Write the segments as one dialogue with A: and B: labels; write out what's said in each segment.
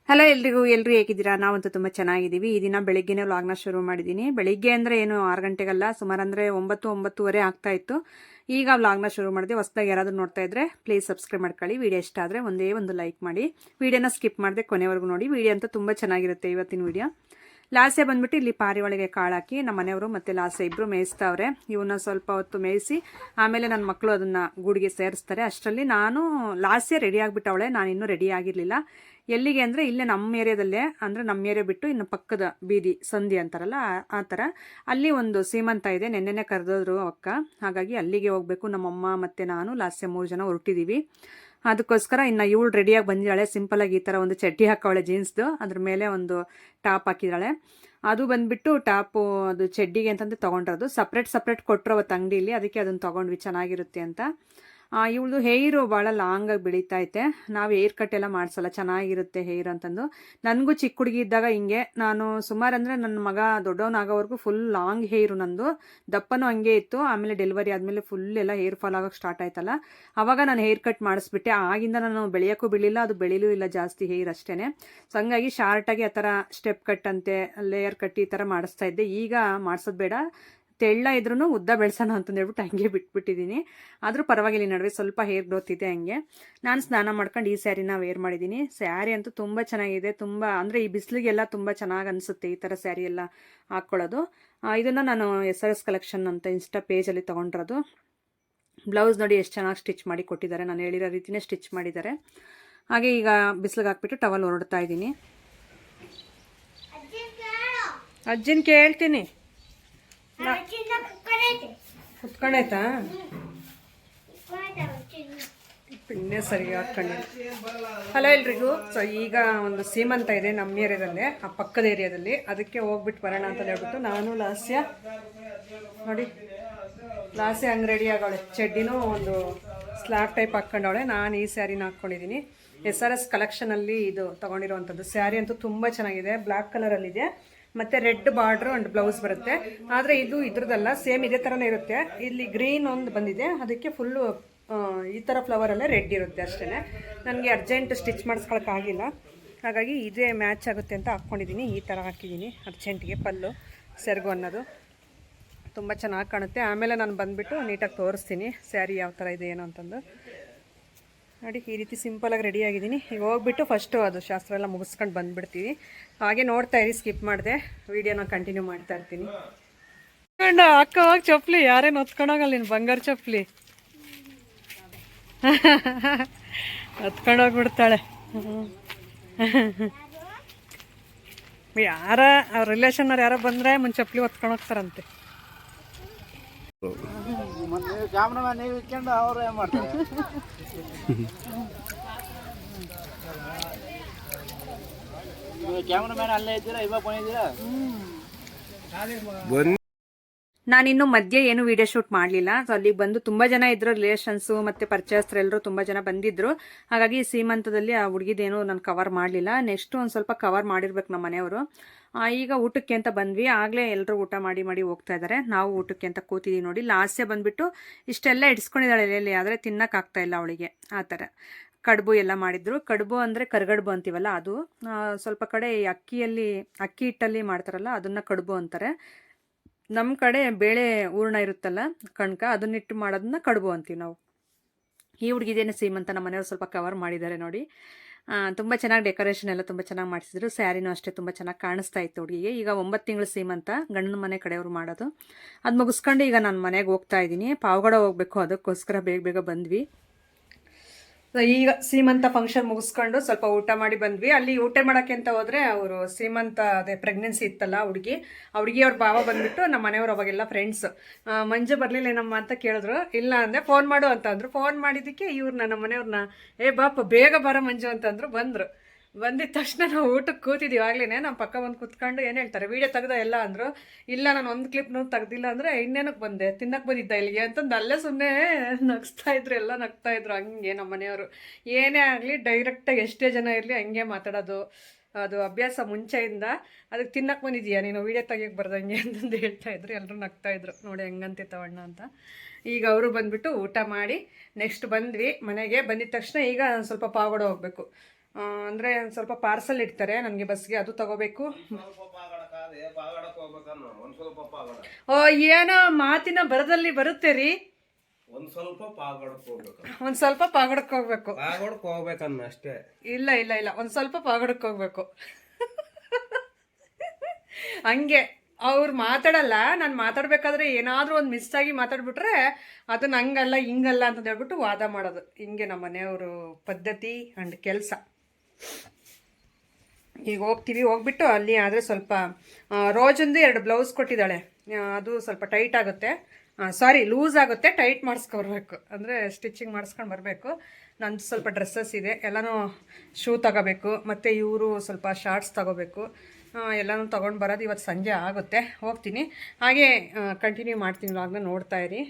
A: Hello ಎಲ್ರಿಗೂ ಹೇಗಿದ್ದೀರಾ? ನಾವಂತೂ ತುಂಬ ಚೆನ್ನಾಗಿದ್ದೀವಿ. ಈ ದಿನ ಬೆಳಿಗ್ಗೆನೇ ವ್ಲಾಗ್ನ ಶುರು ಮಾಡಿದ್ದೀನಿ. ಬೆಳಿಗ್ಗೆ ಅಂದರೆ ಏನು 6 ಗಂಟೆಗಲ್ಲ, ಸುಮಾರು ಅಂದರೆ 9-9:30 ಆಗ್ತಾ ಇತ್ತು. ಈಗ ವ್ಲಾಗ್ನ ಶುರು ಮಾಡಿದೆ. ಹೊಸದಾಗಿ ಯಾರಾದರೂ ನೋಡ್ತಾ ಇದ್ರೆ ಪ್ಲೀಸ್ ಸಬ್ಸ್ಕ್ರೈಬ್ ಮಾಡ್ಕೊಳ್ಳಿ. ವಿಡಿಯೋ ಇಷ್ಟ ಆದರೆ ಒಂದೇ ಒಂದು ಲೈಕ್ ಮಾಡಿ. ವಿಡಿಯೋನ ಸ್ಕಿಪ್ ಮಾಡದೆ ಕೊನೆವರೆಗೂ ನೋಡಿ. ವಿಡಿಯೋ ಅಂತೂ ತುಂಬ ಚೆನ್ನಾಗಿರುತ್ತೆ ಇವತ್ತಿನ ವಿಡಿಯೋ. ಲಾಸೆ ಬಂದ್ಬಿಟ್ಟು ಇಲ್ಲಿ ಪಾರಿವಾಳಗೆ ಕಾಳಾಕಿ ನಮ್ಮ ಮನೆಯವರು ಮತ್ತು ಲಾಸೆ ಇಬ್ಬರು ಮೇಯಿಸ್ತಾವ್ರೆ. ಇವನ್ನ ಸ್ವಲ್ಪ ಹೊತ್ತು ಮೇಯಿಸಿ ಆಮೇಲೆ ನನ್ನ ಮಕ್ಕಳು ಅದನ್ನು ಗೂಡಿಗೆ ಸೇರಿಸ್ತಾರೆ. ಅಷ್ಟರಲ್ಲಿ ನಾನು ಲಾಸೆ ರೆಡಿ ಆಗಿಬಿಟ್ಟವಳೆ, ನಾನು ಇನ್ನೂ ರೆಡಿ ಆಗಿರಲಿಲ್ಲ. ಎಲ್ಲಿಗೆ ಅಂದರೆ ಇಲ್ಲೇ ನಮ್ಮ ಏರಿಯಾದಲ್ಲೇ, ಅಂದರೆ ನಮ್ಮ ಏರಿಯಾ ಬಿಟ್ಟು ಇನ್ನು ಪಕ್ಕದ ಬೀದಿ ಸಂಧಿ ಅಂತಾರಲ್ಲ ಆ ಥರ, ಅಲ್ಲಿ ಒಂದು ಸೀಮಂತ ಇದೆ. ನೆನ್ನೆನೆ ಕರೆದೋದ್ರು ಅಕ್ಕ, ಹಾಗಾಗಿ ಅಲ್ಲಿಗೆ ಹೋಗಬೇಕು. ನಮ್ಮಮ್ಮ ಮತ್ತು ನಾನು ಲಾಸ್ಯ 3 ಜನ ಹೊರಟಿದ್ದೀವಿ. ಅದಕ್ಕೋಸ್ಕರ ಇನ್ನು ಇವಳು ರೆಡಿಯಾಗಿ ಬಂದಿದ್ದಾಳೆ. ಸಿಂಪಲಾಗಿ ಈ ಥರ ಒಂದು ಚಡ್ಡಿ ಹಾಕವಳೆ ಜೀನ್ಸ್ದು, ಅದ್ರ ಮೇಲೆ ಒಂದು ಟಾಪ್ ಹಾಕಿದ್ದಾಳೆ. ಅದು ಬಂದುಬಿಟ್ಟು ಟಾಪು ಅದು ಚಡ್ಡಿಗೆ ಅಂತಂದು ತೊಗೊಂಡಿರೋದು. ಸಪ್ರೇಟ್ ಕೊಟ್ಟರು ಅವತ್ತು ಅಂಗಡಿಯಲ್ಲಿ, ಅದಕ್ಕೆ ಅದನ್ನು ತೊಗೊಂಡ್ವಿ, ಚೆನ್ನಾಗಿರುತ್ತೆ ಅಂತ. ಇವಳು ಹೇರು ಭಾಳ ಲಾಂಗಾಗಿ ಬೆಳೀತೈತೆ. ನಾವು ಹೇರ್ ಕಟ್ ಎಲ್ಲ ಮಾಡಿಸಲ್ಲ, ಚೆನ್ನಾಗಿರುತ್ತೆ ಹೇರ್ ಅಂತಂದು. ನನಗೂ ಚಿಕ್ಕ ಹುಡುಗಿ ಇದ್ದಾಗ ಹಿಂಗೆ ನಾನು ಸುಮಾರು ಅಂದರೆ ನನ್ನ ಮಗ ದೊಡ್ಡವನಾಗೋವರೆಗೂ ಫುಲ್ ಲಾಂಗ್ ಹೇರು ನಂದು, ದಪ್ಪನೂ ಹಂಗೆ ಇತ್ತು. ಆಮೇಲೆ ಡೆಲಿವರಿ ಆದಮೇಲೆ ಫುಲ್ ಎಲ್ಲ ಹೇರ್ ಫಾಲ್ ಆಗೋಕ್ಕೆ ಸ್ಟಾರ್ಟ್ ಆಯ್ತಲ್ಲ, ಆವಾಗ ನಾನು ಹೇರ್ ಕಟ್ ಮಾಡಿಸ್ಬಿಟ್ಟೆ. ಆಗಿಂದ ನಾನು ಬೆಳೆಯೋಕ್ಕೂ ಬಿಡಲಿಲ್ಲ, ಅದು ಬೆಳೀಲೂ ಇಲ್ಲ ಜಾಸ್ತಿ ಹೇರ್ ಅಷ್ಟೇ. ಸೊ ಹಂಗಾಗಿ ಶಾರ್ಟಾಗಿ ಆ ಥರ ಸ್ಟೆಪ್ ಕಟ್ ಅಂತೆ, ಲೇಯರ್ ಕಟ್ ಈ ಥರ ಮಾಡಿಸ್ತಾ ಇದ್ದೆ. ಈಗ ಮಾಡಿಸೋದು ಬೇಡ, ತೆಳ್ಳ ಇದ್ರೂ ಉದ್ದ ಬೆಳೆಸೋಣ ಅಂತಂದು ಹೇಳ್ಬಿಟ್ಟು ಹಂಗೆ ಬಿಟ್ಬಿಟ್ಟಿದ್ದೀನಿ. ಆದರೂ ಪರವಾಗಿಲ್ಲ, ನಡುವೆ ಸ್ವಲ್ಪ ಹೇರ್ ಗ್ರೋತ್ ಇದೆ ಹಂಗೆ. ನಾನು ಸ್ನಾನ ಮಾಡ್ಕೊಂಡು ಈ ಸ್ಯಾರಿನ ವೇರ್ ಮಾಡಿದ್ದೀನಿ. ಸ್ಯಾರಿ ಅಂತೂ ತುಂಬ ಚೆನ್ನಾಗಿದೆ. ತುಂಬ ಅಂದರೆ ಈ ಬಿಸಿಲಿಗೆಲ್ಲ ತುಂಬ ಚೆನ್ನಾಗಿ ಅನಿಸುತ್ತೆ ಈ ಥರ ಸ್ಯಾರಿ ಎಲ್ಲ ಹಾಕ್ಕೊಳ್ಳೋದು. ಇದನ್ನು ನಾನು SRS ಕಲೆಕ್ಷನ್ ಅಂತ ಇನ್ಸ್ಟಾ ಪೇಜಲ್ಲಿ ತೊಗೊಂಡಿರೋದು. ಬ್ಲೌಸ್ ನೋಡಿ ಎಷ್ಟು ಚೆನ್ನಾಗಿ ಸ್ಟಿಚ್ ಮಾಡಿ ಕೊಟ್ಟಿದ್ದಾರೆ, ನಾನು ಹೇಳಿರೋ ರೀತಿಯೇ ಸ್ಟಿಚ್ ಮಾಡಿದ್ದಾರೆ. ಹಾಗೆ ಈಗ ಬಿಸಿಲಿಗೆ ಹಾಕ್ಬಿಟ್ಟು ಟವಲ್ ಹೊರಡ್ತಾ ಇದ್ದೀನಿ. ಅಜ್ಜಿನ ಕೇಳ್ತೀನಿ, ಕುತ್ಕೊಂಡಾಯ್ತಾ? ಪಿನ್ನೆ ಸರಿ ಹಾಕ್ಕೊಂಡು. ಹಲೋ ಎಲ್ರಿಗೂ. ಸೊ ಈಗ ಒಂದು ಸೀಮಂತ ಇದೆ ನಮ್ಮ ಏರಿಯಾದಲ್ಲೇ, ಆ ಪಕ್ಕದ ಏರಿಯಾದಲ್ಲಿ, ಅದಕ್ಕೆ ಹೋಗ್ಬಿಟ್ಟು ಬರೋಣ ಅಂತ ಹೇಳ್ಬಿಟ್ಟು ನಾನು ಲಾಸ್ಯ ನೋಡಿ, ಲಾಸ್ಯ ಹಂಗೆ ರೆಡಿ ಆಗೋಳೆ. ಚಡ್ಡಿನೂ ಒಂದು ಸ್ಲಾಬ್ ಟೈಪ್ ಹಾಕ್ಕೊಂಡವಳೆ. ನಾನು ಈ ಸ್ಯಾರಿನ ಹಾಕ್ಕೊಂಡಿದ್ದೀನಿ. SRS ಕಲೆಕ್ಷನಲ್ಲಿ ಇದು ತೊಗೊಂಡಿರೋವಂಥದ್ದು. ಸ್ಯಾರಿ ಅಂತೂ ತುಂಬ ಚೆನ್ನಾಗಿದೆ, ಬ್ಲ್ಯಾಕ್ ಕಲರಲ್ಲಿದೆ ಮತ್ತು ರೆಡ್ ಬಾರ್ಡ್ರು ಆ್ಯಂಡ್ ಬ್ಲೌಸ್ ಬರುತ್ತೆ. ಆದರೆ ಇದು ಇದ್ರದ್ದಲ್ಲ, ಸೇಮ್ ಇದೇ ಥರನೇ ಇರುತ್ತೆ. ಇಲ್ಲಿ ಗ್ರೀನ್ ಒಂದು ಬಂದಿದೆ, ಅದಕ್ಕೆ ಫುಲ್ಲು ಈ ಥರ ಫ್ಲವರಲ್ಲೇ ರೆಡ್ ಇರುತ್ತೆ ಅಷ್ಟೇ. ನನಗೆ ಅರ್ಜೆಂಟ್ ಸ್ಟಿಚ್ ಮಾಡಿಸ್ಕೊಳಕ್ಕಾಗಿಲ್ಲ, ಹಾಗಾಗಿ ಇದೇ ಮ್ಯಾಚ್ ಆಗುತ್ತೆ ಅಂತ ಹಾಕ್ಕೊಂಡಿದ್ದೀನಿ. ಈ ಥರ ಹಾಕಿದ್ದೀನಿ ಅರ್ಜೆಂಟಿಗೆ. ಪಲ್ಲು ಸೆರಗು ಅನ್ನೋದು ತುಂಬ ಚೆನ್ನಾಗಿ ಕಾಣುತ್ತೆ. ಆಮೇಲೆ ನಾನು ಬಂದುಬಿಟ್ಟು ನೀಟಾಗಿ ತೋರಿಸ್ತೀನಿ ಸ್ಯಾರಿ ಯಾವ ಥರ ಇದೆ ಏನು ಅಂತಂದು. ನೋಡಿ, ಈ ರೀತಿ ಸಿಂಪಲಾಗಿ ರೆಡಿಯಾಗಿದ್ದೀನಿ. ಈಗ ಹೋಗ್ಬಿಟ್ಟು ಫಸ್ಟು ಅದು ಶಾಸ್ತ್ರ ಎಲ್ಲ ಮುಗಿಸ್ಕೊಂಡು ಬಂದುಬಿಡ್ತೀವಿ. ಹಾಗೆ ನೋಡ್ತಾ ಇರಿ, ಸ್ಕಿಪ್ ಮಾಡಿದೆ, ವೀಡಿಯೋನ ಕಂಟಿನ್ಯೂ ಮಾಡ್ತಾ ಇರ್ತೀನಿ. ಅಕ್ಕ ಹೋಗಿ ಚಪ್ಪಲಿ ಯಾರೇನು ಹೊತ್ಕೊಂಡೋಗಲ್ಲ, ನೀನು ಬಂಗಾರ ಚಪ್ಪಲಿ ಹೊತ್ಕೊಂಡೋಗ್ಬಿಡ್ತಾಳೆ. ಯಾರ ಅವ್ರ ರಿಲೇಷನ್ನವ್ರು ಯಾರೋ ಬಂದರೆ ಮುಂಚೆ ಚಪ್ಪಲಿ ಹೊತ್ಕೊಂಡೋಗ್ತಾರಂತೆ.
B: ಕ್ಯಾಮ್ರಾಮನ್ ನೀವು ಇಟ್ಕೊಂಡು ಅವ್ರು ಏನು ಮಾಡ್ತಾರೆ? ಕ್ಯಾಮ್ರಾಮನ್ ಅಲ್ಲೇ ಇದ್ದೀರಾ, ಇವಾಗ ಬಂದಿದ್ದೀರಾ?
A: ನಾನಿನ್ನು ಮಧ್ಯೆ ಏನು ವಿಡಿಯೋ ಶೂಟ್ ಮಾಡಲಿಲ್ಲ. ಸೊ ಅಲ್ಲಿಗೆ ಬಂದು ತುಂಬ ಜನ ಇದ್ರು, ರಿಲೇಷನ್ಸು ಮತ್ತು ಪರಿಚಯಸ್ಥರು ಎಲ್ಲರೂ ತುಂಬ ಜನ ಬಂದಿದ್ದರು. ಹಾಗಾಗಿ ಸೀಮಂತದಲ್ಲಿ ಆ ಹುಡುಗಿದೇನು ನಾನು ಕವರ್ ಮಾಡಲಿಲ್ಲ. ನೆಕ್ಸ್ಟು ಒಂದು ಸ್ವಲ್ಪ ಕವರ್ ಮಾಡಿರ್ಬೇಕು ನಮ್ಮ ಮನೆಯವರು. ಈಗ ಊಟಕ್ಕೆ ಅಂತ ಬಂದ್ವಿ. ಆಗಲೇ ಎಲ್ಲರೂ ಊಟ ಮಾಡಿ ಹೋಗ್ತಾ ಇದ್ದಾರೆ. ನಾವು ಊಟಕ್ಕೆ ಅಂತ ಕೂತಿದ್ದೀವಿ. ನೋಡಿ, ಲಾಸ್ಯ ಬಂದುಬಿಟ್ಟು ಇಷ್ಟೆಲ್ಲ ಇಡ್ಸ್ಕೊಂಡಿದ್ದಾಳೆ ಎಲೆಯಲ್ಲಿ, ಆದರೆ ತಿನ್ನೋಕ್ಕಾಗ್ತಾ ಇಲ್ಲ ಅವಳಿಗೆ. ಆ ಥರ ಕಡುಬು ಎಲ್ಲ ಮಾಡಿದ್ರು. ಕಡುಬು ಅಂದರೆ ಕರ್ಗಡುಬು ಅಂತೀವಲ್ಲ ಅದು. ಸ್ವಲ್ಪ ಕಡೆ ಅಕ್ಕಿ ಹಿಟ್ಟಲ್ಲಿ ಮಾಡ್ತಾರಲ್ಲ, ಅದನ್ನು ಕಡುಬು ಅಂತಾರೆ. ನಮ್ಮ ಕಡೆ ಬೇಳೆ ಹೂರ್ಣ ಇರುತ್ತಲ್ಲ, ಕಣ್ಕ, ಅದನ್ನಿಟ್ಟು ಮಾಡೋದನ್ನ ಕಡುಬು ಅಂತೀವಿ ನಾವು. ಈ ಹುಡುಗಿದೇನೆ ಸೀಮಂತ ನಮ್ಮ ಮನೆಯವರು ಸ್ವಲ್ಪ ಕವರ್ ಮಾಡಿದ್ದಾರೆ ನೋಡಿ. ತುಂಬ ಚೆನ್ನಾಗಿ ಡೆಕೋರೇಷನ್ ಎಲ್ಲ ತುಂಬ ಚೆನ್ನಾಗಿ ಮಾಡಿಸಿದ್ರು. ಸ್ಯಾರಿನೂ ಅಷ್ಟೇ ತುಂಬ ಚೆನ್ನಾಗಿ ಕಾಣಿಸ್ತಾ ಇತ್ತು ಹುಡುಗಿಗೆ. ಈಗ 9 ತಿಂಗಳು ಸೀಮಂತ ಗಂಡನ ಮನೆ ಕಡೆಯವರು ಮಾಡೋದು. ಅದು ಮುಗಿಸ್ಕೊಂಡು ಈಗ ನಾನು ಮನೆಗೆ ಹೋಗ್ತಾ ಇದ್ದೀನಿ. ಪಾವಗಡ ಹೋಗಬೇಕು, ಅದಕ್ಕೋಸ್ಕರ ಬೇಗ ಬಂದ್ವಿ. ಈಗ ಸೀಮಂತ ಫಂಕ್ಷನ್ ಮುಗಿಸ್ಕೊಂಡು ಸ್ವಲ್ಪ ಊಟ ಮಾಡಿ ಬಂದ್ವಿ. ಅಲ್ಲಿ ಊಟ ಮಾಡೋಕ್ಕೆ ಅಂತ ಹೋದರೆ ಅವರು ಸೀಮಂತ ಅದೇ ಪ್ರೆಗ್ನೆನ್ಸಿ ಇತ್ತಲ್ಲ ಹುಡುಗಿಯವ್ರ ಭಾವ ಬಂದುಬಿಟ್ಟು ನಮ್ಮ ಮನೆಯವ್ರು ಅವಾಗೆಲ್ಲ ಫ್ರೆಂಡ್ಸ್, ಮಂಜು ಬರಲಿಲ್ಲ ಏನಮ್ಮ ಅಂತ ಕೇಳಿದ್ರು. ಇಲ್ಲ ಅಂದೆ, ಫೋನ್ ಮಾಡು ಅಂತ ಅಂದರು. ಫೋನ್ ಮಾಡಿದ್ದಕ್ಕೆ ಇವ್ರನ್ನ ನಮ್ಮ ಮನೆಯವ್ರನ್ನ ಬಾಪ ಬೇಗ ಬರೋ ಮಂಜು ಅಂತಂದರು. ಬಂದಿದ್ದ ತಕ್ಷಣ ನಾವು ಊಟಕ್ಕೆ ಕೂತಿದ್ದೀವಿ. ಆಗಲೇ ನಮ್ಮ ಪಕ್ಕ ಬಂದು ಕೂತ್ಕೊಂಡು ಏನು ಹೇಳ್ತಾರೆ, ವೀಡಿಯೋ ತೆಗ್ದ ಎಲ್ಲ ಅಂದರು. ಇಲ್ಲ, ನಾನು ಒಂದು ಕ್ಲಿಪ್ನೂ ತೆಗ್ದಿಲ್ಲ ಅಂದರೆ ಇನ್ನೇನಕ್ಕೆ ಬಂದೆ, ತಿನ್ನಕ್ಕೆ ಬಂದಿದ್ದ ಇಲ್ಲಿಗೆ ಅಂತಂದು ಅಲ್ಲೇ ಸುಮ್ಮನೆ ನಗ್ಸ್ತಾಯಿದ್ರು, ಎಲ್ಲ ನಗ್ತಾಯಿದ್ರು. ಹಂಗೆ ನಮ್ಮ ಮನೆಯವರು ಏನೇ ಆಗಲಿ ಡೈರೆಕ್ಟಾಗಿ ಎಷ್ಟೇ ಜನ ಇರಲಿ ಹಂಗೆ ಮಾತಾಡೋದು, ಅದು ಅಭ್ಯಾಸ ಮುಂಚೆಯಿಂದ. ಅದಕ್ಕೆ ತಿನ್ನಕ್ಕೆ ಬಂದಿದ್ದೀಯಾ ನೀನು, ವೀಡಿಯೋ ತೆಗಿಯೋಕ್ಕೆ ಬರ್ದಂಗೆ ಅಂತಂದು ಹೇಳ್ತಾಯಿದ್ರು. ಎಲ್ಲರೂ ನಗ್ತಾಯಿದ್ರು, ನೋಡಿ ಹೆಂಗಂತಿತ್ತವಣ್ಣ ಅಂತ. ಈಗ ಅವರು ಬಂದುಬಿಟ್ಟು ಊಟ ಮಾಡಿ ನೆಕ್ಸ್ಟ್ ಬಂದ್ವಿ ಮನೆಗೆ. ಬಂದಿದ್ದ ತಕ್ಷಣ ಈಗ ಸ್ವಲ್ಪ ಪಾವಗಡ ಹೋಗಬೇಕು. ಅಂದರೆ ಸ್ವಲ್ಪ ಪಾರ್ಸಲ್ ಇಡ್ತಾರೆ ನನಗೆ ಬಸ್ಗೆ, ಅದು ತಗೋಬೇಕು. ಓ ಏನೋ ಮಾತಿನ ಬರದಲ್ಲಿ ಬರುತ್ತೆ ರೀ.
C: ಒಂದ್ ಸ್ವಲ್ಪ ಪಾಗಡಕ್ಕೆ
A: ಹೋಗ್ಬೇಕು.
C: ಪಾಗಡಕ್ಕೆ ಹೋಗ್ಬೇಕನ್ನ ಅಷ್ಟೇ.
A: ಇಲ್ಲ ಇಲ್ಲ ಇಲ್ಲ, ಒಂದು ಸ್ವಲ್ಪ ಪಾಗಡಕ್ಕೆ ಹೋಗ್ಬೇಕು. ಹಂಗೆ ಅವ್ರು ಮಾತಾಡಲ್ಲ, ನಾನು ಮಾತಾಡ್ಬೇಕಾದ್ರೆ ಏನಾದರೂ ಒಂದು ಮಿಸ್ ಆಗಿ ಮಾತಾಡ್ಬಿಟ್ರೆ ಅದನ್ನ ಹಂಗಲ್ಲ ಹಿಂಗಲ್ಲ ಅಂತ ಹೇಳ್ಬಿಟ್ಟು ವಾದ ಮಾಡೋದು. ಹಿಂಗೆ ನಮ್ಮ ಮನೆಯವರು ಪದ್ಧತಿ ಆ್ಯಂಡ್ ಕೆಲಸ. ಈಗ ಹೋಗ್ಬಿಟ್ಟು ಅಲ್ಲಿ ಆದರೆ ಸ್ವಲ್ಪ ರೋಜಂದು 2 ಬ್ಲೌಸ್ ಕೊಟ್ಟಿದ್ದಾಳೆ, ಅದು ಸ್ವಲ್ಪ ಟೈಟ್ ಆಗುತ್ತೆ, ಲೂಸ್ ಆಗುತ್ತೆ, ಟೈಟ್ ಮಾಡಿಸ್ಕೊಬರ್ಬೇಕು, ಅಂದರೆ ಸ್ಟಿಚಿಂಗ್ ಮಾಡಿಸ್ಕೊಂಡು ಬರಬೇಕು. ನಂದು ಸ್ವಲ್ಪ ಡ್ರೆಸ್ಸಸ್ ಇದೆ, ಎಲ್ಲನೂ ಶೂ ತಗೋಬೇಕು, ಮತ್ತು ಇವರು ಸ್ವಲ್ಪ ಶಾರ್ಟ್ಸ್ ತಗೋಬೇಕು. ಎಲ್ಲನೂ ತೊಗೊಂಡು ಬರೋದು ಇವತ್ತು ಸಂಜೆ ಆಗುತ್ತೆ. ಹೋಗ್ತೀನಿ, ಹಾಗೆ ಕಂಟಿನ್ಯೂ ಮಾಡ್ತೀನಿ ವ್ಲಾಗ್ನ, ನೋಡ್ತಾ ಇರಿ.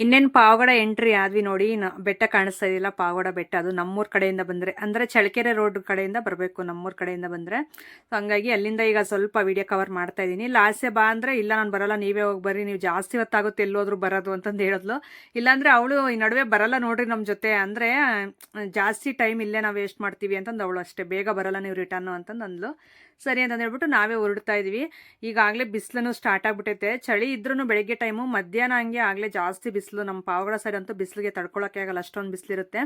A: ಇನ್ನೇನು ಪಾವಗಡ ಎಂಟ್ರಿ ಆದ್ವಿ ನೋಡಿ. ಬೆಟ್ಟ ಕಾಣಿಸ್ತಾ ಇದೆಯಲ್ಲ, ಪಾವಗಡ ಬೆಟ್ಟ, ಅದು ನಮ್ಮೂರ ಕಡೆಯಿಂದ ಬಂದರೆ, ಅಂದರೆ ಚಳ್ಳಕೆರೆ ರೋಡ್ ಕಡೆಯಿಂದ ಬರಬೇಕು, ನಮ್ಮೂರ ಕಡೆಯಿಂದ ಬಂದರೆ. ಹಂಗಾಗಿ ಅಲ್ಲಿಂದ ಈಗ ಸ್ವಲ್ಪ ವಿಡಿಯೋ ಕವರ್ ಮಾಡ್ತಾ ಇದ್ದೀನಿ. ಲಾಸ್ಯ ಬಾ ಅಂದರೆ ಇಲ್ಲ ನಾನು ಬರೋಲ್ಲ, ನೀವೇ ಹೋಗಿ ಬರ್ರಿ, ನೀವು ಜಾಸ್ತಿ ಹೊತ್ತಾಗುತ್ತೆ ಎಲ್ಲೋದ್ರೂ ಬರೋದು ಅಂತಂದು ಹೇಳಿದ್ಲು. ಇಲ್ಲಾಂದರೆ ಅವಳು ಈ ನಡುವೆ ಬರಲ್ಲ ನೋಡ್ರಿ ನಮ್ಮ ಜೊತೆ, ಅಂದರೆ ಜಾಸ್ತಿ ಟೈಮ್ ಇಲ್ಲೇ ನಾವು ವೇಸ್ಟ್ ಮಾಡ್ತೀವಿ ಅಂತಂದು ಅವಳು ಅಷ್ಟೇ, ಬೇಗ ಬರಲ್ಲ ನೀವು ರಿಟರ್ನು ಅಂತಂದು ಅಂದ್ಲು. ಸರಿ ಅಂತಂದು ಹೇಳ್ಬಿಟ್ಟು ನಾವೇ ಹೊರಡ್ತಾ ಇದ್ವಿ. ಈಗಾಗಲೇ ಬಿಸಿಲನ್ನು ಸ್ಟಾರ್ಟ್ ಆಗಿಬಿಟ್ಟೈತೆ, ಚಳಿ ಇದ್ರೂ ಬೆಳಗ್ಗೆ ಟೈಮು, ಮಧ್ಯಾಹ್ನ ಹಂಗೆ ಆಗಲೇ ಜಾಸ್ತಿ ಬಿಸಿಲು. ನಮ್ಮ ಪಾವಗಡ ಸೈಡ್ ಅಂತೂ ಬಿಸಿಲಿಗೆ ತಡ್ಕೊಳ್ಳೋಕ್ಕೆ ಆಗಲ್ಲ, ಅಷ್ಟೊಂದು ಬಿಸಿಲಿರುತ್ತೆ.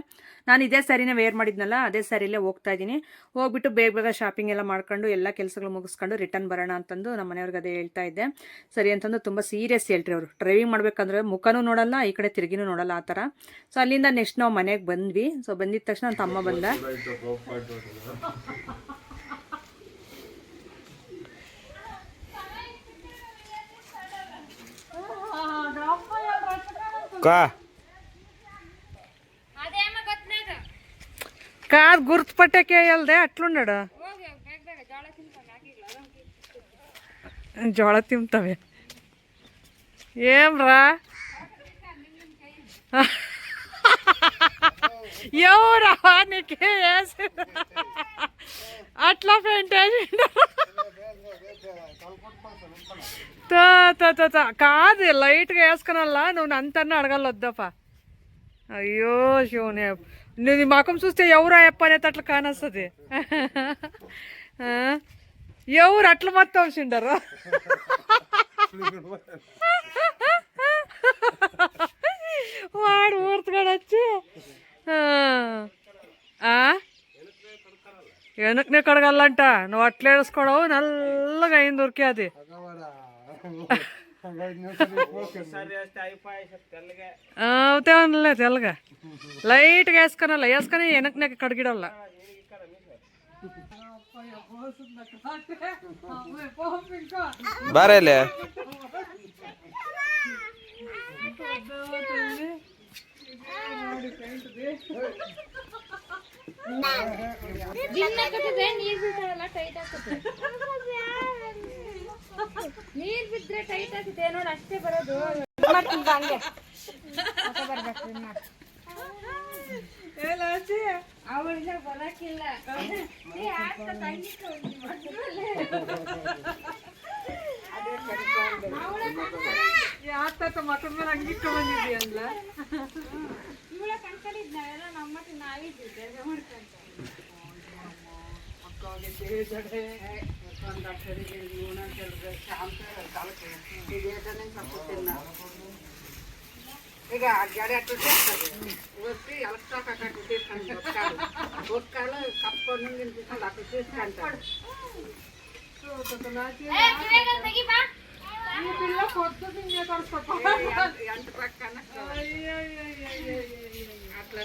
A: ನಾನು ಇದೇ ಸ್ಯಾರಿನೇ ವೇರ್ ಮಾಡಿದ್ನಲ್ಲ, ಅದೇ ಸ್ಯಾರಿಲೇ ಹೋಗ್ತಾ ಇದ್ದೀನಿ. ಹೋಗ್ಬಿಟ್ಟು ಬೇಗ ಶಾಪಿಂಗ್ ಎಲ್ಲ ಮಾಡ್ಕೊಂಡು ಎಲ್ಲ ಕೆಲಸಗಳು ಮುಗಿಸ್ಕೊಂಡು ರಿಟರ್ನ್ ಬರೋಣ ಅಂತಂದು ನಮ್ಮ ಮನೆಯವ್ರಿಗೆ ಅದೇ ಹೇಳ್ತಾ ಇದ್ದೆ. ಸರಿ ಅಂತಂದು ತುಂಬ ಸೀರಿಯಸ್ ಹೇಳ್ರಿ ಅವರು. ಡ್ರೈವಿಂಗ್ ಮಾಡಬೇಕಂದ್ರೆ ಮುಖನೂ ನೋಡಲ್ಲ, ಈ ಕಡೆ ತಿರುಗಿನೂ ನೋಡಲ್ಲ, ಆ ಥರ. ಸೊ ಅಲ್ಲಿಂದ ನೆಕ್ಸ್ಟ್ ನಾವು ಮನೆಗೆ ಬಂದ್ವಿ. ಸೊ ಬಂದಿದ್ದ ತಕ್ಷಣ ನನ್ನ ತಮ್ಮ ಬಂದ. కాదు గుర్తుపట్టకే వెళ్దే అట్లున్నాడు. జోಳ తింటావే ఏం రా ఎవరా నీకే వేసి అట్లా పెయింట్ కాదు లైట్గా వేసుకునల్లా, నువ్వు అంతన్నా అడగలొద్దప్ప. అయ్యో శివునే, నీ ముఖం చూస్తే ఎవరు అయ్యప్ప అనేది అట్లా కానొస్తుంది. ఎవరు అట్లా మొత్తం వచ్చిండారు. వాడు ఊర్తుగాడు వచ్చి వెనకనే కడగలంట. నువ్వు అట్లా వేసుకోవడం నల్లగా అయింది ఉరికే అది. అవుతావునులే తెల్లగా లైట్గా వేసుకొని వెనకనే కడిగిడల్లా.
C: బారేలే
D: ನೀರ್ ಬಿದ್ರೆ ಟೈಟ್ ಆಗಿದೆ ನೋಡಿ, ಅಷ್ಟೇ ಬರೋದು. ಹಂಗೆ ಅವಳಿಗೆ ಬರಕಿಲ್ಲ.
A: ಯಾತ ಮಕ್ಕಳ ಮೇಲೆ ಹಂಗಿಟ್ಟು ಬಂದಿದ್ಯಲ್ಲ.
D: ಇವಳ ಕಣ್ಕೊಂಡಿದ್ ನಾವೆಲ್ಲ ನಮ್ಮ ನಾವಿದ್ದಿದ್ದೆ
A: ಈಗ ಜಡೆ ಅಟ್ಟು వచ్చి ఎలక్ట్రాక్ తీసుకుంటాడు. బొక్కలు కప్పుకొని తీసుకుంటాడు, అక్కడ తీసుకుంటాడు. ఈ పిల్ల పొద్దు ఎంత పక్కన అట్లా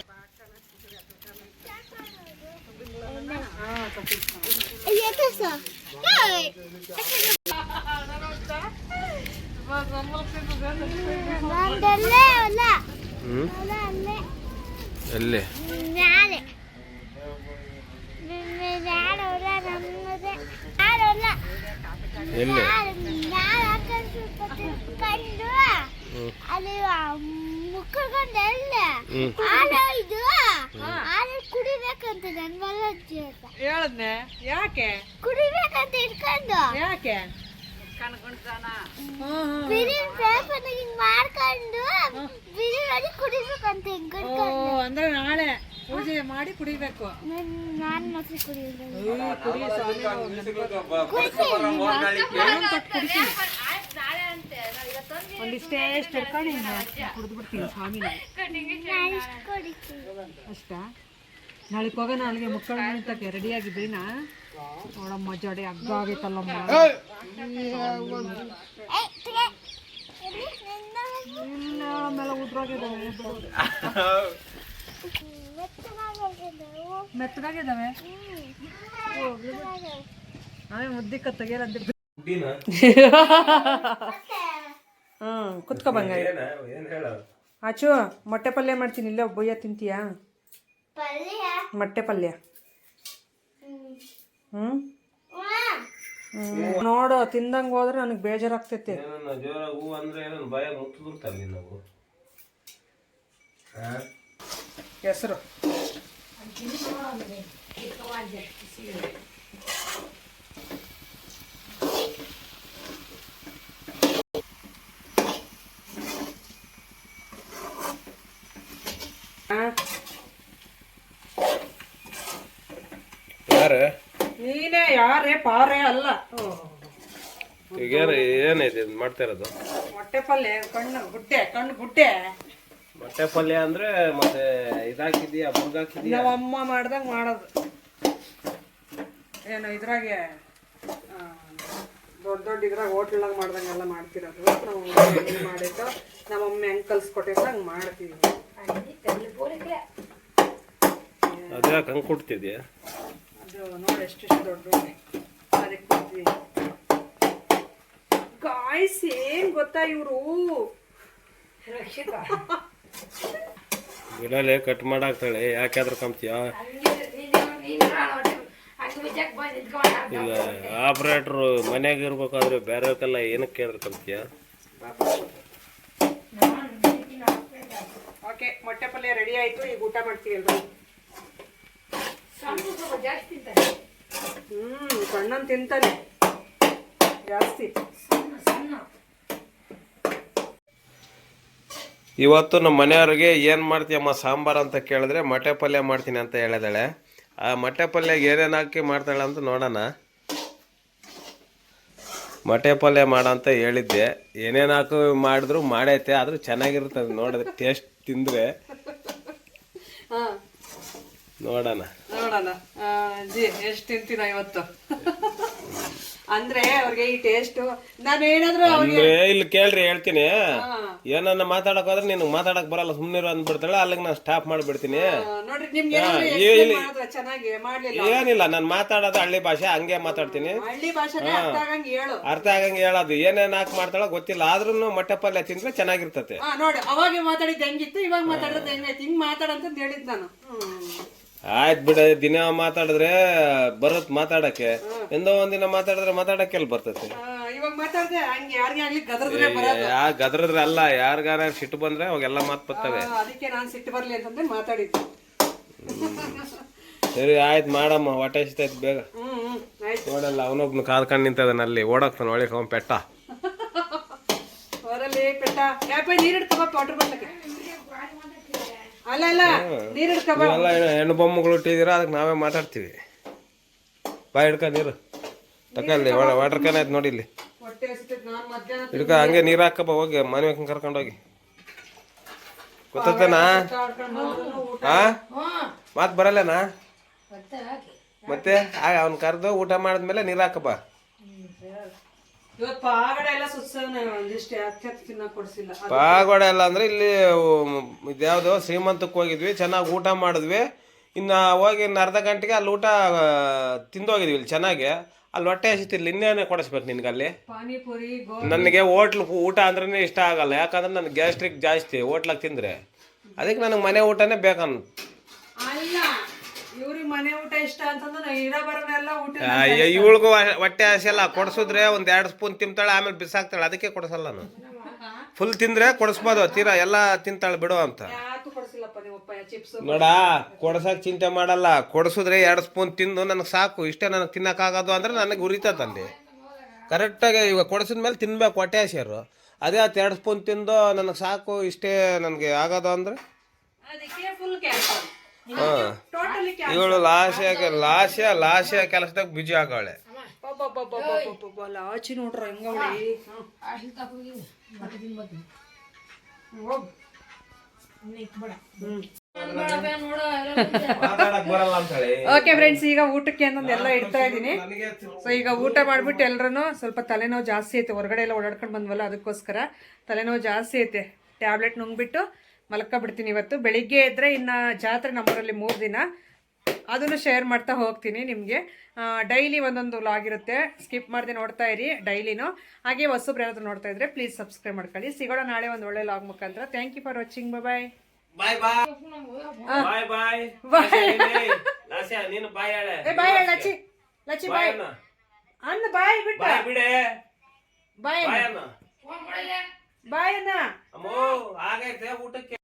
C: ಎಲ್ಲಿ ಎಲ್ಲಿ
D: ಅಲ್ಲಿ ಮುಕ್ಕಳ್ಕೊಂಡೆಲ್ಲ ಇದು ಕುಡಿಬೇಕಂತ ನನ್ ಮಲ್ಲ
A: ಹೇಳದ್ನೆ. ಯಾಕೆ
D: ಕುಡಿಬೇಕಂತ ಇಟ್ಕೊಂಡು
A: ಯಾಕೆ
E: ಬಿಳಿ ಪೇಪರ್ ಹಿಂಗ್ ಮಾಡ್ಕೊಂಡು ಬಿಳಿ ನೋಡಿ ಕುಡಿಬೇಕಂತ ಹಿಂಗ್
A: ಅಂದ್ರೆ ನಾಳೆ ಪೂಜೆ ಮಾಡಿ ಕುಡಿಬೇಕು.
E: ನಾನು ಮಾತ್ರ ಕುಡಿಯೋದು.
A: ಒಂದಿಷ್ಟೇ ಹಿಡ್ಕೊಂಡು ಕುಡಿದ್ಬಿಡ್ತೀನಿ ಸ್ವಾಮಿ. ಅಷ್ಟ ನಾಳೆ ಹೋಗೋಣ. ಅಲ್ಲಿಗೆ ಮುಕ್ಕಳ ನಿಂತಕ್ಕೆ ರೆಡಿ ಆಗಿದ್ದೀನಾ? ನೋಡಮ್ಮ ಜಡೆ ಹಗ್ಗ ಆಗೈತಲ್ಲಮ್ಮ. ಇಲ್ಲ ಆಮೇಲೆ ಉದ್ರೋಗಿದ್ದಾವೆ, ಮೆತ್ತಗಾಗಿದ್ದಾವೆ. ಆಮೇಲೆ ಮುದ್ದಿಕ್ಕ ತೆಗಿಯರಂತ. ಕುತ್ಕೊ ಬಂಗ. ಆಚು ಮೊಟ್ಟೆ ಪಲ್ಯ ಮಾಡ್ತೀನಿ, ಇಲ್ಲೇ ಬೊಯ್ಯ ತಿಂತೀಯಾ? ಮೊಟ್ಟೆ ಪಲ್ಯ. ನೋಡು, ತಿಂದಂಗೆ ಹೋದ್ರೆ ನನಗೆ ಬೇಜಾರಾಗ್ತೈತೆ. ಹೆಸರು ನೀನೇ. ಯಾರೇ ಪಾರೇ ಅಲ್ಲ.
C: ಏನೈತೆ ಮಾಡ್ತಾ ಇರೋದು?
A: ಮೊಟ್ಟೆ ಪಲ್ಯ. ಕಣ್ಣು ಗುಡ್ಡೆ.
C: ಮೊಟ್ಟೆ ಪಲ್ಯ ಅಂದ್ರೆ ಮತ್ತೆ ಇದಾಕಿದ್ಯಾ, ಬುರ್ಗಾಕಿದ್ಯಾ?
A: ನಾವು ಅಮ್ಮ ಮಾಡ್ದಂಗ ಮಾಡೋದು. ಏನು ಇದ್ರಾಗೆ ದೊಡ್ಡ ಇದ್ರಾಗ ಹೋಟ್ಲಾಗ ಮಾಡ್ದಂಗೆಲ್ಲ ಮಾಡ್ತಿರೋದು. ನಾವು ಹೆಂಗೆ ಮಾಡಿದ್ದು ನಮ್ಮ ಅಮ್ಮ ಹೆಂಗೆ ಕಲ್ಸ್ಕೊಟ್ಟಿದ್ರೆ ಹಂಗೆ ಮಾಡ್ತೀವಿ.
C: ಅದ್ಯಾಕೆ ಹಂಗೆ ಕೊಡ್ತಿದ್ಯಾ?
A: ಅದು ನೋಡಿ ಎಷ್ಟೆಷ್ಟು ದೊಡ್ಡ ಅದಕ್ಕೆ ಕೊಡ್ತೀವಿ. ಗಾಯ್ಸ್ ಏನ್ ಗೊತ್ತಾ ಇವರು
C: ಬಿಡಲೆ ಕಟ್ ಮಾಡಾಕ್ತಾಳೆ. ಯಾಕಾದ್ರೂ ಕಂಪ್ತೀಯ? ಇಲ್ಲ, ಆಪ್ರೇಟ್ರು ಮನ್ಯಾಗ ಇರ್ಬೇಕಾದ್ರೆ ಬೇರೆಯವಕ್ಕೆಲ್ಲ ಏನಕ್ಕೆ ಕೇಳಿದ್ರೆ ಕಂಪ್ತೀಯ?
A: ಓಕೆ, ಮೊಟ್ಟೆ ಪಲ್ಯ ರೆಡಿ ಆಯ್ತು. ಈಗ ಊಟ ಮಾಡ್ತೀವಿ ಎಲ್ರು. ಸಣ್ಣನ್ ತಿಂತಾನೆ ಜಾಸ್ತಿ.
C: ಇವತ್ತು ನಮ್ಮ ಮನೆಯವ್ರಿಗೆ ಏನು ಮಾಡ್ತೀಯಮ್ಮ ಸಾಂಬಾರು ಅಂತ ಕೇಳಿದ್ರೆ ಮೊಟ್ಟೆ ಪಲ್ಯ ಮಾಡ್ತೀನಿ ಅಂತ ಹೇಳಿದಾಳೆ. ಆ ಮೊಟ್ಟೆ ಪಲ್ಯಗೆ ಏನೇನು ಹಾಕಿ ಮಾಡ್ತಾಳೆ ಅಂತ ನೋಡೋಣ. ಮೊಟ್ಟೆ ಪಲ್ಯ ಮಾಡಂತ ಹೇಳಿದ್ದೆ. ಏನೇನು ಹಾಕಿ ಮಾಡಿದ್ರು ಮಾಡೈತೆ, ಆದರೂ ಚೆನ್ನಾಗಿರ್ತದೆ ನೋಡಿದ್ರೆ. ಟೇಸ್ಟ್ ತಿಂದರೆ ನೋಡೋಣ
A: ಜಿ ಎಷ್ಟು ತಿಂತೀನ ಇವತ್ತು. ಅಂದ್ರೆ ಅವ್ರಿಗೆ ಈ ಟೇಸ್ಟ್ ನಾನು ಏನಾದ್ರು
C: ಅಂದ್ರೆ ಇಲ್ಲಿ ಕೇಳ್ರಿ ಹೇಳ್ತೀನಿ. ಏನನ್ನ ಮಾತಾಡಕ್ ಹೋದ್ರೆ ನಿನಗೆ ಮಾತಾಡಕ್ ಬರಲ್ಲ, ಸುಮ್ಮನಿರು ಅಂದ್ಬಿಡ್ತಾಳೆ. ಅಲ್ಲಿಗೆ ನಾನು ಸ್ಟಾಪ್ ಮಾಡಿಬಿಡ್ತೀನಿ.
A: ನೋಡ್ರಿ ನಿಮ್ಗೆ ಚೆನ್ನಾಗಿ ಮಾಡ್ಲಿಲ್ಲ.
C: ಏನಿಲ್ಲ, ನಾನು ಮಾತಾಡೋದು ಹಳ್ಳಿ ಭಾಷೆ, ಹಂಗೆ ಮಾತಾಡ್ತೀನಿ.
A: ಹಳ್ಳಿ ಭಾಷೆನೇ
C: ಅರ್ಥ ಆಗಂಗೆ ಹೇಳೋದು. ಏನೇನ್ ಹಾಕಿ ಮಾಡ್ತಾಳ ಗೊತ್ತಿಲ್ಲ, ಆದ್ರೂ ಮೊಟ್ಟೆ ಪಲ್ಯ ತಿಂದ್ರೆ ಚೆನ್ನಾಗಿರ್ತತೆ.
A: ನೋಡಿ ಅವಾಗ ಮಾತಾಡಿದ್ದು ಹೆಂಗಿತ್ತು, ಇವಾಗ ಮಾತಾಡೋದು ಹೆಂಗೈತಿ. ಹಿಂಗ್ ಮಾತಾಡಂತ ಹೇಳಿದ್ ನಾನು.
C: ಆಯ್ತು ಬಿಡ, ದಿನ ಮಾತಾಡಿದ್ರೆ ಬರತ್ ಮಾತಾಡಕ್ಕೆ. ಎಂದೋ ಒಂದಿನ ಮಾತಾಡಿದ್ರೆ ಮಾತಾಡಕ್ಕೆ ಎಲ್ಲಿ ಬರ್ತೈತೆ?
A: ಇವಾಗ ಮಾತಾಡ್ದೆ ಹಂಗೆ ಯಾರಿಗೆ ಆಗ್ಲಿ ಗದರ್ದ್ರೆ ಬರೋದು.
C: ಗದ್ರದ್ರೆ ಅಲ್ಲ, ಯಾರಿಗಾರ ಸಿಟ್ಟು ಬಂದ್ರೆ ಅವಾಗೆಲ್ಲ ಮಾತು ಬರ್ತವೆ.
A: ಅದಕ್ಕೆ ನಾನು ಸಿಟ್ಟು ಬರ್ಲಿ ಅಂತಂದ್ರೆ ಮಾತಾಡಿದ್ದು.
C: ಸರಿ ಆಯ್ತು ಮಾಡಮ್ಮ, ಹೊಟ್ಟೆ ಹಸಿತೈತೆ ಬೇಗ. ನೋಡಲ್ಲ ಅವನೊಬ್ನು ಕಾದ್ಕೊಂಡು ನಿಂತದನ ಅಲ್ಲಿ, ಓಡಾಕ್ತಾನ ಒಳಗೆ ಅವನ್ ಪೆಟ್ಟ.
A: ಹೊರಲ್ಲಿ ಪೆಟ್ಟ ಯಾಪ ನೀರು ಇಡ್ತಪ್ಪ ವಾಟರ್ ಬಾಟ್ಲಕ್ಕೆ. ಅಲ್ಲ ನೀರು ಇಡ್ಕಬ.
C: ಹೆಣ್ಣು ಬೊಮ್ಮಗಳು ಇಟ್ಟಿದ್ದೀರಾ, ಅದಕ್ಕೆ ನಾವೇ ಮಾತಾಡ್ತೀವಿ. ಬಾ ಹಿಡ್ಕ ನೀರು ತಕಲ್ಲಿ, ವಾಟರ್ ಕ್ಯಾನ್ ಆಯ್ತು ನೋಡಿ ಇಲ್ಲಿ. ಹಿಡ್ಕ ಹಂಗೆ ನೀರು ಹಾಕಪ್ಪ, ಹೋಗಿ ಮನೆ ಕರ್ಕೊಂಡೋಗಿ. ಗೊತ್ತೇನಾ? ಹಾ ಮಾತು ಬರಲ್ಲನಾ? ಮತ್ತೆ ಅವ್ನು ಕರೆದು ಊಟ ಮಾಡಿದ್ಮೇಲೆ ನೀರು ಹಾಕಪ್ಪ. ಪಾಗೋಡೆ ಎಲ್ಲ ಅಂದ್ರೆ ಇಲ್ಲಿ ಇದ್ಯಾವುದೋ ಶ್ರೀಮಂತಕ್ಕೆ ಹೋಗಿದ್ವಿ, ಚೆನ್ನಾಗಿ ಊಟ ಮಾಡಿದ್ವಿ. ಇನ್ನು ಹೋಗಿ ಇನ್ನು ಅರ್ಧ ಗಂಟೆಗೆ ಅಲ್ಲಿ ಊಟ ತಿಂದೋಗಿದ್ವಿ ಇಲ್ಲಿ ಚೆನ್ನಾಗಿ. ಅಲ್ಲಿ ಹೊಟ್ಟೆ ಹಸಿತಿರ್ಲಿ, ಇನ್ನೇನೇ ಕೊಡಿಸ್ಬೇಕು ನಿನ್ಗೆ ಅಲ್ಲಿ. ನನಗೆ ಹೋಟ್ಲ್ ಊಟ ಅಂದ್ರೆ ಇಷ್ಟ ಆಗಲ್ಲ, ಯಾಕಂದ್ರೆ ನನಗೆ ಗ್ಯಾಸ್ಟ್ರಿಕ್ ಜಾಸ್ತಿ ಹೋಟ್ಲಾಗ ತಿಂದರೆ. ಅದಕ್ಕೆ ನನಗೆ ಮನೆ ಊಟನೇ ಬೇಕನ್ನ. ಇವಳಿಗೂ ಹೊಟ್ಟೆ ಹಸಿಯಲ್ಲ, ಕೊಡಿಸಿದ್ರೆ ಒಂದ್ 2 ಸ್ಪೂನ್ ತಿಂತಾಳೆ, ಆಮೇಲೆ ಬಿಸಾಕ್ತಾಳೆ. ಅದಕ್ಕೆ ಕೊಡಿಸಲ್ಲ ನಾನು. ಫುಲ್ ತಿಂದ್ರೆ ಕೊಡಿಸ್ಬೋದು, ತೀರಾ ಎಲ್ಲ ತಿಂತಾಳೆ ಬಿಡು ಅಂತ. ನೋಡ, ಕೊಡ್ಸಕ್ ಚಿಂತೆ ಮಾಡಲ್ಲ. ಕೊಡಿಸಿದ್ರೆ 2 ಸ್ಪೂನ್ ತಿಂದು ನನಗೆ ಸಾಕು, ಇಷ್ಟೇ ನನಗೆ ತಿನ್ನಕ್ಕಾಗೋದು ಅಂದ್ರೆ ನನಗೆ ಉರಿತದಲ್ಲಿ. ಕರೆಕ್ಟಾಗಿ ಇವಾಗ ಕೊಡಿಸಿದ ಮೇಲೆ ತಿನ್ಬೇಕು ಹೊಟ್ಟೆ ಹಸಿರು. ಅದೇ 2 ಸ್ಪೂನ್ ತಿಂದು ನನಗೆ ಸಾಕು ಇಷ್ಟೇ ನನಗೆ ಆಗೋದು ಅಂದರೆ
A: ಅದಕ್ಕೆ ಫುಲ್ ಕ್ಯಾನ್ಸಲ್.
C: ಹಾಂ,
A: ಟೋಟಲಿ
C: ಇವಳು ಲಾಸ್ಯ ಕೆಲಸದಾಗ ಬಿಜಿ ಆಗವಳೆ.
A: ಲಾಚಿ ನೋಡ್ರ ಹೆಂಗವಳಿ. ಓಕೆ ಫ್ರೆಂಡ್ಸ್, ಈಗ ಊಟಕ್ಕೆ ಅನ್ನೊಂದೆಲ್ಲ ಇಡ್ತಾ ಇದ್ದೀನಿ. ಸೊ ಈಗ ಊಟ ಮಾಡ್ಬಿಟ್ಟು ಎಲ್ರೂ ಸ್ವಲ್ಪ ತಲೆನೋವು ಜಾಸ್ತಿ ಐತೆ, ಹೊರಗಡೆ ಎಲ್ಲ ಓಡಾಡ್ಕೊಂಡು ಬಂದ್ವಲ್ಲ ಅದಕ್ಕೋಸ್ಕರ ತಲೆನೋವು ಜಾಸ್ತಿ ಐತೆ. ಟ್ಯಾಬ್ಲೆಟ್ ನುಂಗ್ಬಿಟ್ಟು ಮಲ್ಕೊಬಿಡ್ತೀನಿ. ಇವತ್ತು ಬೆಳಿಗ್ಗೆ ಇದ್ದರೆ ಇನ್ನು ಜಾತ್ರೆ ನಮ್ಮೂರಲ್ಲಿ 3 ದಿನ, ಅದನ್ನು ಶೇರ್ ಮಾಡ್ತಾ ಹೋಗ್ತೀನಿ ನಿಮಗೆ. ಡೈಲಿ ಒಂದೊಂದು ವ್ಲಾಗ್ ಇರುತ್ತೆ, ಸ್ಕಿಪ್ ಮಾಡದೆ ನೋಡ್ತಾ ಇರಿ ಡೈಲಿನೂ. ಹಾಗೆ ಹೊಸಬ್ರು ಯಾರಾದರೂ ನೋಡ್ತಾ ಇದ್ರೆ ಪ್ಲೀಸ್ ಸಬ್ಸ್ಕ್ರೈಬ್ ಮಾಡ್ಕೊಳ್ಳಿ. ಸಿಗೋಣ ನಾಳೆ ಒಂದು ಒಳ್ಳೆ ವ್ಲಾಗ್ ಮುಖಾಂತರ. Thank you for watching. Bye
C: bye bye bye bye. ನೀನು ಬಾಯ್ ಹೇಳೆ.
A: ಬಾಯ್ ಲಚ್ಚಿ ಲಚ್ಚಿ ಬಾಯ್ ಅನ್ನ ಬಾಯ್ ಬಿಟ್ಟ
C: ಬಿಡೆ
A: ಬಾಯ್
C: ಬಾಯ್ ಅನ್ನ
A: ಬಾಯ್ ಅನ್ನ.
C: ಅಮ್ಮೋ ಆಗೈತೆ ಊಟಕ್ಕೆ.